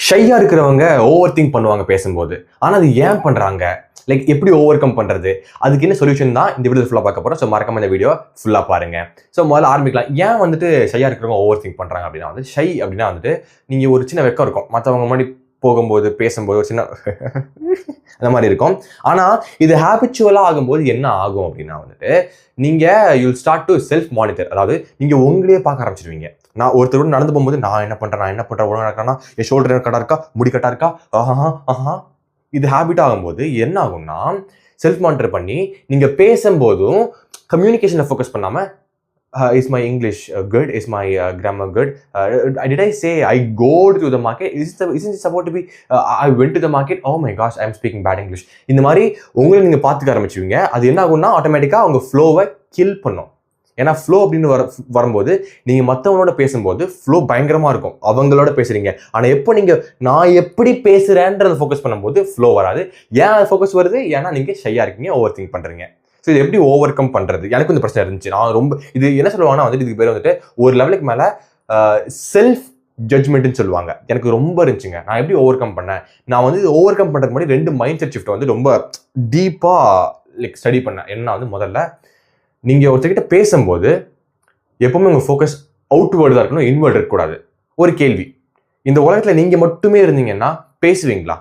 ஷையா இருக்கிறவங்க over think பண்ணுவாங்க பேசும்போது. ஆனா அது ஏன் பண்றாங்க? லைக் எப்படி ஓவர் கம் பண்றது? அதுக்கு என்ன சொல்யூஷன் தான் இந்த வீடியோ ஃபுல்லா பார்க்க போறோம். ஸோ மறக்காம இந்த வீடியோ ஃபுல்லா பாருங்க. ஸோ முதல்ல ஆரம்பிக்கலாம். ஏன் வந்துட்டு ஷையா இருக்கிறவங்க ஓவர் திங்க் பண்றாங்க அப்படின்னா வந்து ஷை அப்படின்னா வந்துட்டு நீங்க ஒரு சின்ன வெக்கம் இருக்கும். மற்றவங்க முன்னாடி போகும்போது பேசும்போது ஒரு சின்ன அந்த மாதிரி இருக்கும். ஆனா இது ஹேபிச்சுவலா ஆகும்போது என்ன ஆகும் அப்படின்னா வந்துட்டு நீங்க you'll start to self monitor. அதாவது நீங்க உங்களையே பார்க்க ஆரம்பிச்சிருவீங்க. நான் ஒருத்தரோட நடந்து போகும்போது நான் என்ன பண்றேன் ஒழுங்கா நடக்கிறேன்னா, என் ஷோல்டர் கட்டா இருக்கா, முடி கட்டா இருக்கா, ஆஹா இது ஹேபிட் ஆகும்போது என்ன ஆகும்னா செல்ஃப் மானிட்டர் பண்ணி நீங்க பேசும்போதும் கம்யூனிகேஷனை ஃபோக்கஸ் பண்ணாம is my English good? Is my grammar good? Did I say I go to the market? Isn't it supposed to be I went to the market? Oh my gosh, I'm speaking bad English. இந்த மாதிரி உங்களை நீங்க பார்த்துக்க ஆரம்பிச்சுவீங்க. அது என்ன ஆகும்னா ஆட்டோமேட்டிக்காக உங்க ஃப்ளோவை கில் பண்ணும். ஏன்னா ஃப்ளோ அப்படின்னு வரும்போது நீங்கள் மற்றவங்களோட பேசும்போது ஃப்ளோ பயங்கரமாக இருக்கும். அவங்களோட பேசுறீங்க. ஆனால் எப்போ நீங்கள் நான் எப்படி பேசுகிறேன்றதை ஃபோக்கஸ் பண்ணும்போது ஃப்ளோ வராது. ஏன் அது ஃபோக்கஸ் வருது? ஏன்னா நீங்கள் ஷையாக இருக்கீங்க, ஓவர் திங்க் பண்ணுறீங்க. ஸோ இது எப்படி ஓவர் கம் பண்ணுறது? எனக்கு இந்த பிரச்சனை இருந்துச்சு. நான் ரொம்ப இது என்ன சொல்லுவாங்கன்னா வந்துட்டு இதுக்கு பேர் வந்துட்டு ஒரு லெவலுக்கு மேலே செல்ஃப் ஜட்ஜ்மெண்ட்னு சொல்லுவாங்க. எனக்கு ரொம்ப இருந்துச்சுங்க. நான் எப்படி ஓவர் கம் பண்ணேன்? நான் வந்து இது ஓவர் கம் பண்ணுறதுக்கு முன்னாடி 2 மைண்ட் செட் ஷிஃப்ட் வந்து ரொம்ப டீப்பாக ஸ்டடி பண்ணேன். என்ன வந்து முதல்ல நீங்கள் ஒருத்தர்கிட்ட பேசும்போது எப்பவுமே உங்கள் ஃபோக்கஸ் அவுட்வேர்டு தான் இருக்கணும், இன்வேர்டு இருக்கக்கூடாது. ஒரு கேள்வி, இந்த உலகத்தில் நீங்கள் மட்டுமே இருந்தீங்கன்னா பேசுவீங்களா?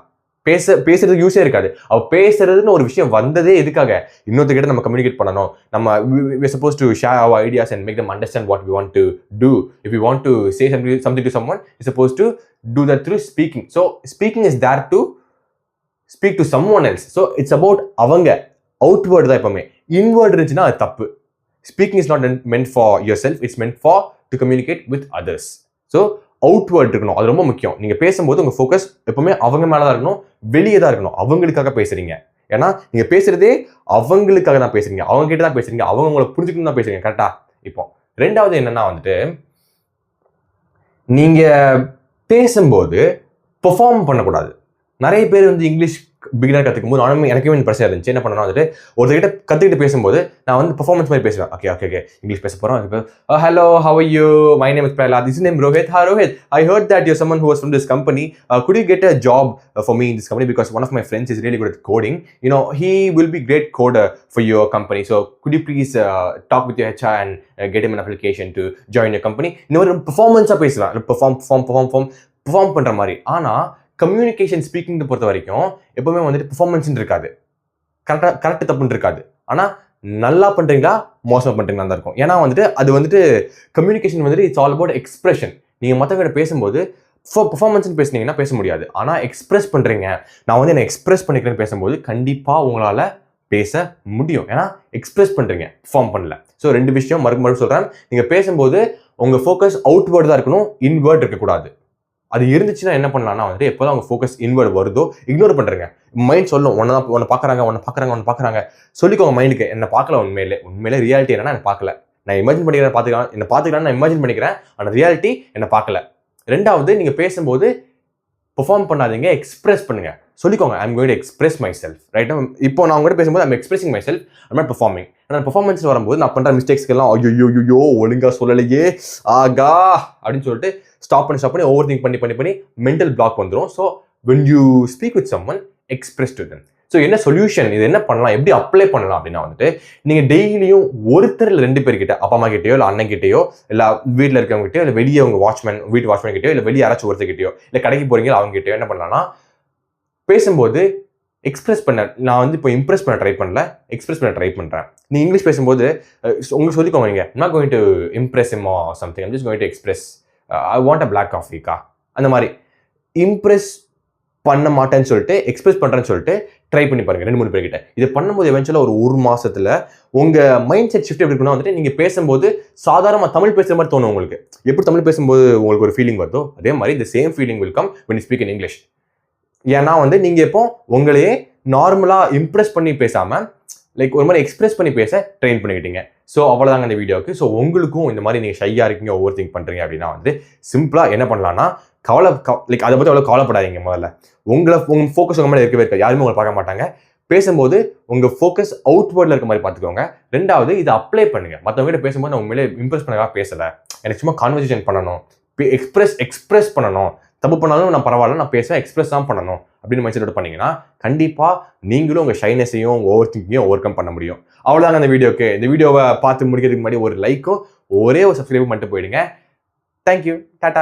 பேசுறதுக்கு யூஸே இருக்காது. பேசுறதுன்னு ஒரு விஷயம் வந்ததே எதுக்காக? இன்னொருத்தர்கிட்ட நம்ம கம்யூனிகேட் பண்ணணும். நம்ம suppose to share our ideas and make them understand what we want to do. If we want to say something to someone, we're supposed to do that through speaking. So speaking is there to speak to someone else. So it's about அவங்க outward தான் எப்பவுமே. Inward இருந்துச்சுன்னா அது தப்பு. Speaking is not meant for your self, it's meant for to communicate with others. So outward இருக்கணும், அது ரொம்ப முக்கியம். நீங்கள் பேசும்போது உங்கள் ஃபோக்கஸ் எப்பவுமே அவங்க மேலே தான் இருக்கணும், வெளியே தான் இருக்கணும். அவங்களுக்காக பேசுறீங்க. ஏன்னா நீங்கள் பேசுறதே அவங்களுக்காக தான் பேசுறீங்க, அவங்க கிட்ட தான் பேசுறீங்க, அவங்க உங்களை புரிஞ்சுக்கணும் தான் பேசுறீங்க. கரெக்டா? இப்போ ரெண்டாவது என்னன்னா வந்துட்டு நீங்கள் பேசும்போது பெர்ஃபார்ம் பண்ணக்கூடாது. நிறைய பேர் வந்து இங்கிலீஷ் பிகினர் கற்றுக்கும் போது நானும் எனக்குமே இந்த பிரச்சனை இருந்துச்சு. என்ன பண்ணணும் வந்துட்டு ஒருத்தர்கிட்ட கற்றுக்கிட்டு பேசும்போது நான் வந்து பெர்ஃபார்மன்ஸ் மாதிரி பேசுவேன். ஓகே இங்கிலீஷ் பேச போகிறோம். Hello, how are you? My name is Prahalad. This name Rohit. Rohit, I heard that you're someone who was from this company. Could you get a job for me in this company? Because one of my friends is really good at coding. You know, he will be great coder for your company. So could you please talk with your HR and get him an application to join your company? இன்னொரு பெர்ஃபார்மன்ஸாக பேசுவேன். Perform பண்ணுற மாதிரி. ஆனால் communication speaking பொறுத்த வரைக்கும் எப்பவுமே வந்துட்டு performance இருக்காது, கரெக்ட் தப்புன்னு இருக்காது. ஆனால் நல்லா பண்றீங்களா மோசமாக பண்றீங்களா தான் இருக்கும். ஏன்னா வந்துட்டு அது வந்துட்டு கம்யூனிகேஷன் வந்துட்டு இட்ஸ் ஆல் அபவுட் எக்ஸ்பிரஷன். நீங்கள் மற்றவங்க பேசும்போது பெர்ஃபார்மன்ஸ்னு பேசுனீங்கன்னா பேச முடியாது. ஆனால் எக்ஸ்பிரஸ் பண்றீங்க, நான் வந்து என்ன எக்ஸ்பிரஸ் பண்ணிக்கிறேன்னு பேசும்போது கண்டிப்பாக உங்களால் பேச முடியும். ஏன்னா எக்ஸ்பிரஸ் பண்றீங்க, பெர்ஃபார்ம் பண்ணல. ஸோ 2 விஷயம் மறுபடியும் சொல்றேன். நீங்கள் பேசும்போது உங்கள் ஃபோக்கஸ் அவுட்வேர்டு தான் இருக்கணும், இன்வேர்டு இருக்கக்கூடாது. அது இருந்துச்சுன்னா என்ன பண்ணலாம்னா வந்துட்டு எப்போதான் அவங்க ஃபோக்கஸ் இன்வேர்டு வருதோ இக்னோர் பண்ணுறேங்க. மைண்ட் சொல்லும் ஒன்று பார்க்குறாங்க. சொல்லிக்கோங்க மைண்டுக்கு, என்ன பார்க்கல, உண்மையிலே ரியாலிட்டி என்னன்னா என்ன பார்க்கல. நான் இமேஜின் பண்ணிக்கிறேன், பார்த்துக்கலாம் நான் இமேஜின் பண்ணிக்கிறேன், ஆனால் ரியாலிட்டி என்ன பார்க்கல. ரெண்டாவது, நீங்கள் பேசும்போது பெர்ஃபார்ம் பண்ணாதீங்க, எக்ஸ்பிரஸ் பண்ணுங்க. சொல்லிக்கோங்க, I'm going to express myself. ரைட்டா? இப்போ நான் உங்கள்கிட்ட பேசும்போது I'm expressing myself, I'm not performing. ஆனால் பெர்ஃபார்மன்ஸ் வரும்போது நான் பண்ணுற மிஸ்டேக்ஸ்க்கெல்லாம் ஐயோ ஒழுங்காக சொல்லலையே ஆகா அப்படின்னு சொல்லிட்டு ஸ்டாப் பண்ணி ஓவர் திங்க் பண்ணி மென்டல் பிளாக் வந்துடும். So when you speak with summon, express to them. So என்ன சொல்யூஷன்? இது என்ன பண்ணலாம், எப்படி அப்ளை பண்ணலாம் அப்படின்னா வந்துட்டு நீங்கள் டெய்லியும் ஒருத்தர் இல்லை 2 பேர்கிட்ட, அப்பா அம்மா கிட்டேயோ இல்லை அண்ணன் கிட்டேயோ இல்லை வீட்டில் இருக்கவங்க கிட்டயோ இல்லை வெளியே உங்கள் வீட்டு வாட்ச்மேன் கிட்டயோ இல்லை வெளியே யாராச்சும் ஒருத்தர்கிட்டயோ இல்லை கடைக்கு போறீங்க அவங்க கிட்டயோ என்ன பண்ணலாம்னா பேசும்போது எக்ஸ்பிரஸ் பண்ண, நான் வந்து இப்போ இம்ப்ரெஸ் பண்ண ட்ரை பண்ணல, எக்ஸ்பிரஸ் பண்ண ட்ரை பண்ணுறேன். நீ இங்கிலீஷ் பேசும்போது உங்களுக்கு சொல்லிக்கோங்க, நீங்கள் not going to impress him or something, I'm just going to express I want a black காஃபிக்கா. அந்த மாதிரி இம்ப்ரெஸ் பண்ண மாட்டேன்னு சொல்லிட்டு எக்ஸ்பிரஸ் பண்ணுறேன்னு சொல்லிட்டு ட்ரை பண்ணி பாருங்க 2-3 பேர்கிட்ட. இது பண்ணும்போது எவென்ச்சுவலாக ஒரு மாசத்துல உங்கள் மைண்ட் செட் ஷிஃப்ட் எப்படி இருக்குன்னா வந்துட்டு நீங்கள் பேசும்போது சாதாரணமாக தமிழ் பேசுகிற மாதிரி தோணும் உங்களுக்கு. எப்படி தமிழ் பேசும்போது உங்களுக்கு ஒரு ஃபீலிங் வருதோ அதே மாதிரி இந்த same feeling will come when you speak in English. ஏன்னா வந்து நீங்கள் இப்போ உங்களையே நார்மலாக இம்ப்ரெஸ் பண்ணி பேசாமல் லைக் ஒரு மாதிரி எக்ஸ்பிரஸ் பண்ணி பேச ட்ரெயின் பண்ணிக்கிட்டீங்க. ஸோ அவ்வளோதாங்க இந்த வீடியோவுக்கு. ஸோ உங்களுக்கும் இந்த மாதிரி நீங்கள் ஷையாக இருக்கீங்க, ஓவர் திங்க் பண்ணுறீங்க அப்படின்னா வந்து சிம்பிளாக என்ன பண்ணலாம்னா லைக் அதை பற்றி அவ்வளோ கவலைப்படாதீங்க. முதல்ல உங்கள் ஃபோக்கஸ் உங்கள் மேலே இருக்கவே இருக்காது, யாருமே உங்களை பார்க்க மாட்டாங்க. பேசும்போது உங்கள் ஃபோக்கஸ் அவுட்வேர்டில் இருக்க மாதிரி பார்த்துக்கோங்க. ரெண்டாவது, இதை அப்ளை பண்ணுங்க. மற்றவங்க கிட்ட பேசும்போது நான் உண்மையிலே இம்ப்ரெஸ் பண்ணலாம் பேசலை, எனக்கு சும்மா கான்வர்சேஷன் பண்ணணும், எக்ஸ்பிரஸ் பண்ணணும், தப்பு பண்ணாலும் நான் பரவாயில்ல, நான் பேசுவேன், எக்ஸ்பிரஸ் தான் பண்ணணும் அப்படின்னு மைண்ட் செட்டோட பண்ணீங்கன்னா கண்டிப்பாக நீங்களும் உங்கள் ஷைனஸையும் ஓவர் திங்கிங்கையும் ஓவர் கம் பண்ண முடியும். அவ்வளோதாங்க இந்த வீடியோக்கு. இந்த வீடியோவை பார்த்து முடிக்கிறதுக்கு முன்னாடி ஒரு லைக்கும் ஒரே ஒரு சப்ஸ்கிரைபும் பண்ணிட்டு போயிடுங்க. தேங்க்யூ, டாடா.